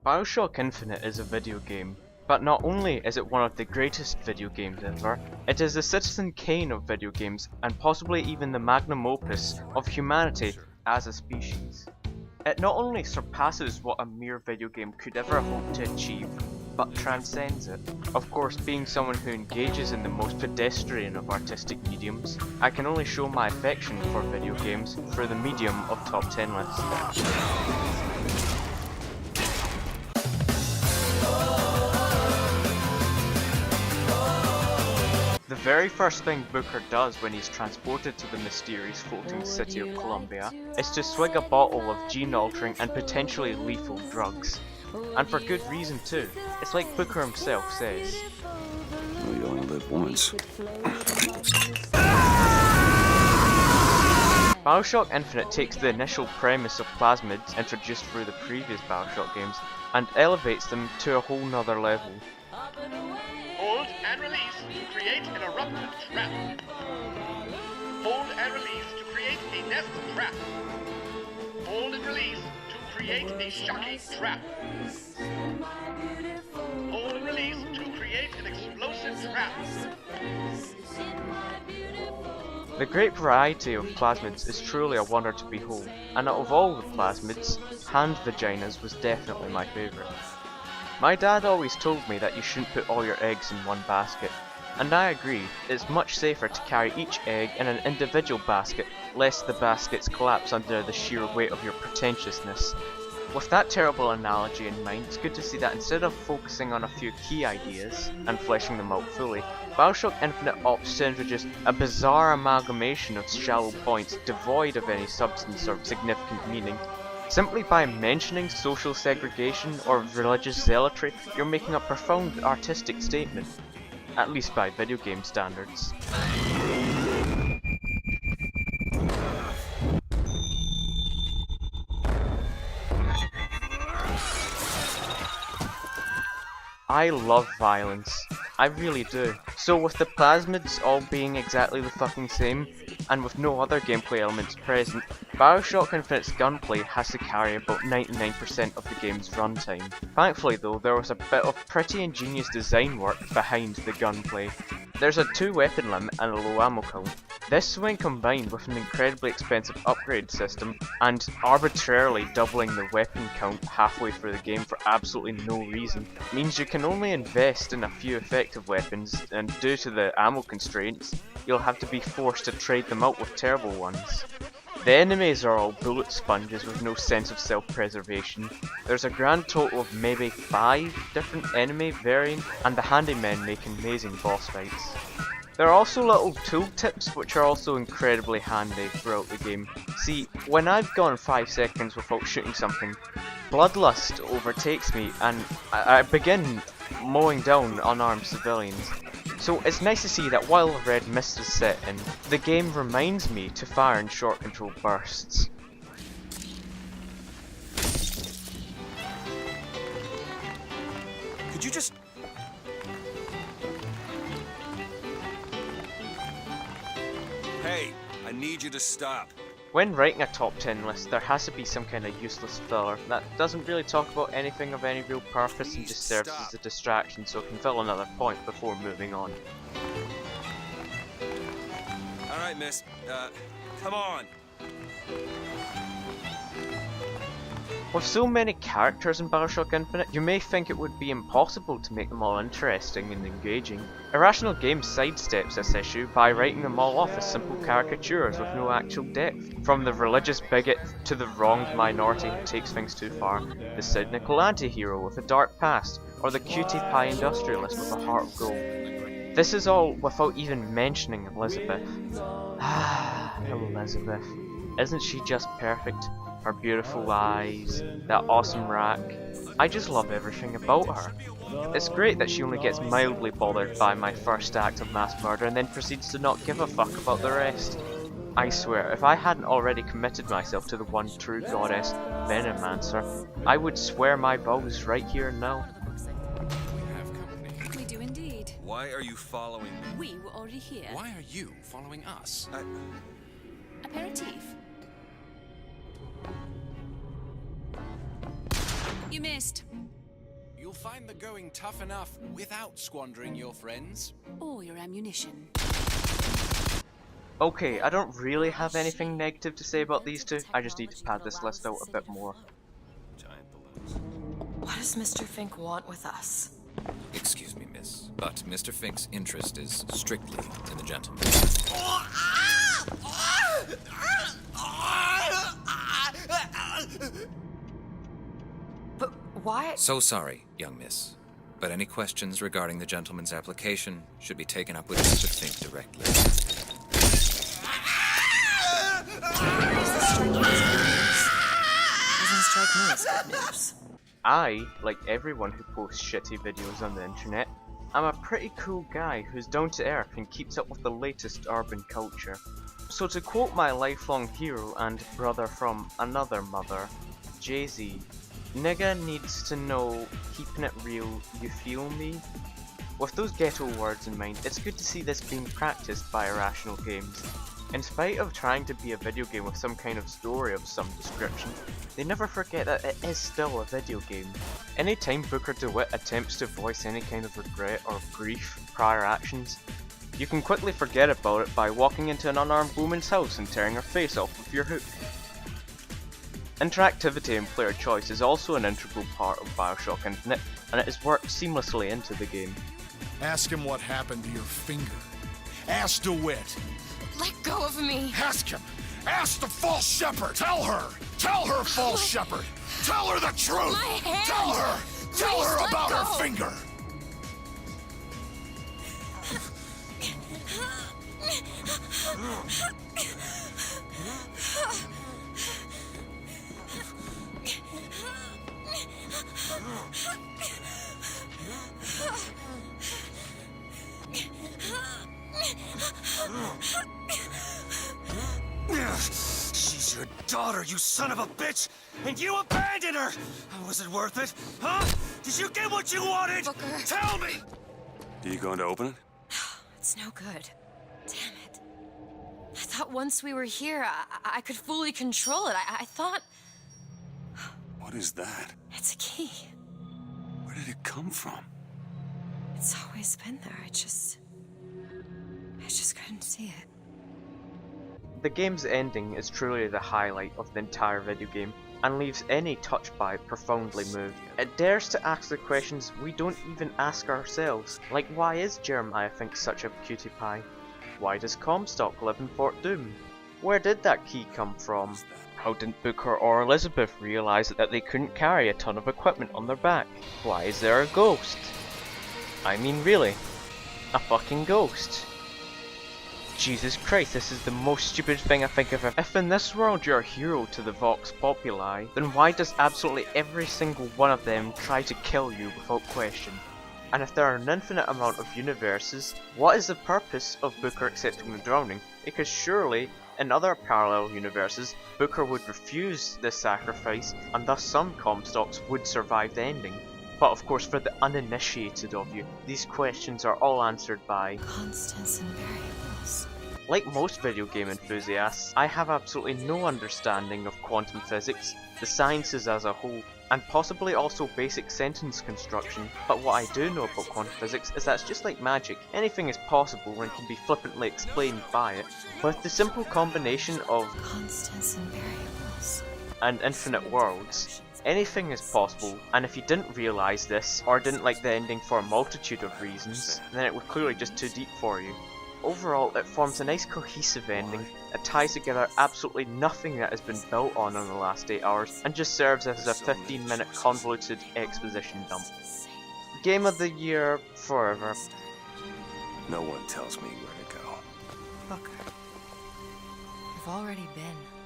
Bioshock Infinite is a video game, but not only is it one of the greatest video games ever, it is the Citizen Kane of video games and possibly even the magnum opus of humanity as a species. It not only surpasses what a mere video game could ever hope to achieve, but transcends it. Of course, being someone who engages in the most pedestrian of artistic mediums, I can only show my affection for video games through the medium of top 10 lists. The very first thing Booker does when he's transported to the mysterious floating city of Columbia is to swig a bottle of gene-altering and potentially lethal drugs. And for good reason too. It's like Booker himself says. Well, you only live once. Bioshock Infinite takes the initial premise of plasmids introduced through the previous Bioshock games and elevates them to a whole nother level. Hold and release to create an eruptive trap. Hold and release to create a nest trap. Hold and release to create a shocking trap. Hold and release to create an explosive trap. The great variety of plasmids is truly a wonder to behold, and out of all the plasmids, hand vaginas was definitely my favourite. My dad always told me that you shouldn't put all your eggs in one basket, and I agree. It's much safer to carry each egg in an individual basket, lest the baskets collapse under the sheer weight of your pretentiousness. With that terrible analogy in mind, it's good to see that instead of focusing on a few key ideas and fleshing them out fully, Bioshock Infinite opts to introduce a bizarre amalgamation of shallow points devoid of any substance or significant meaning. Simply by mentioning social segregation or religious zealotry, you're making a profound artistic statement, at least by video game standards. I love violence. I really do. So with the plasmids all being exactly the fucking same, and with no other gameplay elements present, Bioshock Infinite's gunplay has to carry about 99% of the game's runtime. Thankfully though, there was a bit of pretty ingenious design work behind the gunplay. There's a 2 weapon limit and a low ammo count. This, when combined with an incredibly expensive upgrade system and arbitrarily doubling the weapon count halfway through the game for absolutely no reason, means you can only invest in a few effective weapons, and due to the ammo constraints, you'll have to be forced to trade them out with terrible ones. The enemies are all bullet sponges with no sense of self-preservation. There's a grand total of maybe 5 different enemy variants, and the handymen make amazing boss fights. There are also little tooltips which are also incredibly handy throughout the game. See, when I've gone 5 seconds without shooting something, bloodlust overtakes me and I begin mowing down unarmed civilians. So it's nice to see that while the red mist is set in, the game reminds me to fire in short control bursts. Could you just... Hey, I need you to stop. When writing a top 10 list, there has to be some kind of useless filler that doesn't really talk about anything of any real purpose and just serves as a distraction, so it can fill another point before moving on. Alright, miss. Come on. With so many characters in Bioshock Infinite, you may think it would be impossible to make them all interesting and engaging. Irrational Games sidesteps this issue by writing them all off as simple caricatures with no actual depth. From the religious bigot to the wronged minority who takes things too far, the cynical anti-hero with a dark past, or the cutie pie industrialist with a heart of gold. This is all without even mentioning Elizabeth. Elizabeth. Isn't she just perfect? Her beautiful eyes, that awesome rack. I just love everything about her. It's great that she only gets mildly bothered by my first act of mass murder and then proceeds to not give a fuck about the rest. I swear, if I hadn't already committed myself to the one true goddess, Venomancer, I would swear my vows right here and now. We have company. We do indeed. Why are you following me? We were already here. Why are you following us? Aperitif. You missed. You'll find the going tough enough without squandering your friends. Or your ammunition. Okay, I don't really have anything negative to say about these two, I just need to pad this list out a bit more. Giant balloons. What does Mr. Fink want with us? Excuse me, miss, but Mr. Fink's interest is strictly in the gentleman. But why? So sorry, young miss, but any questions regarding the gentleman's application should be taken up with Mr. Fink directly. Doesn't strike me as good news. I, like everyone who posts shitty videos on the internet, am a pretty cool guy who's down to earth and keeps up with the latest urban culture. So to quote my lifelong hero and brother from another mother, Jay-Z, nigga needs to know, keeping it real, you feel me? With those ghetto words in mind, it's good to see this being practiced by Irrational Games. In spite of trying to be a video game with some kind of story of some description, they never forget that it is still a video game. Anytime Booker DeWitt attempts to voice any kind of regret or grief for prior actions, you can quickly forget about it by walking into an unarmed woman's house and tearing her face off with your hook. Interactivity and player choice is also an integral part of Bioshock Infinite, and it is worked seamlessly into the game. Ask him what happened to your finger. Ask DeWitt. Let go of me. Ask him. Ask the false shepherd. Tell her. Tell her, false shepherd. Tell her the truth. My hand. Tell her. Tell Please her let about go. her finger. She's your daughter, you son of a bitch! And you abandoned her! Was it worth it? Huh? Did you get what you wanted? Booker. Tell me! Are you going to open it? It's no good. Damn it. I thought once we were here, I could fully control it. I thought... What is that? It's a key. Where did it come from? It's always been there. I just couldn't see it. The game's ending is truly the highlight of the entire video game, and leaves any touched by it profoundly moved. It dares to ask the questions we don't even ask ourselves, like why is Jeremiah Fink such a cutie pie? Why does Comstock live in Fort Doom? Where did that key come from? How didn't Booker or Elizabeth realise that they couldn't carry a ton of equipment on their back? Why is there a ghost? I mean really, a fucking ghost. Jesus Christ, this is the most stupid thing I think of ever. If in this world you're a hero to the Vox Populi, then why does absolutely every single one of them try to kill you without question? And if there are an infinite amount of universes, what is the purpose of Booker accepting the drowning? Because surely, in other parallel universes, Booker would refuse this sacrifice, and thus some Comstocks would survive the ending. But of course, for the uninitiated of you, these questions are all answered by Constants and variables. Like most video game enthusiasts, I have absolutely no understanding of quantum physics, the sciences as a whole, and possibly also basic sentence construction, but what I do know about quantum physics is that it's just like magic, anything is possible and can be flippantly explained by it. With the simple combination of Constants and variables. and infinite worlds, anything is possible, and if you didn't realise this, or didn't like the ending for a multitude of reasons, then it was clearly just too deep for you. Overall, it forms a nice cohesive ending that ties together absolutely nothing that has been built on in the last 8 hours, and just serves as a 15-minute convoluted exposition dump. Game of the year, forever. No one tells me where to go. Booker, you've already been.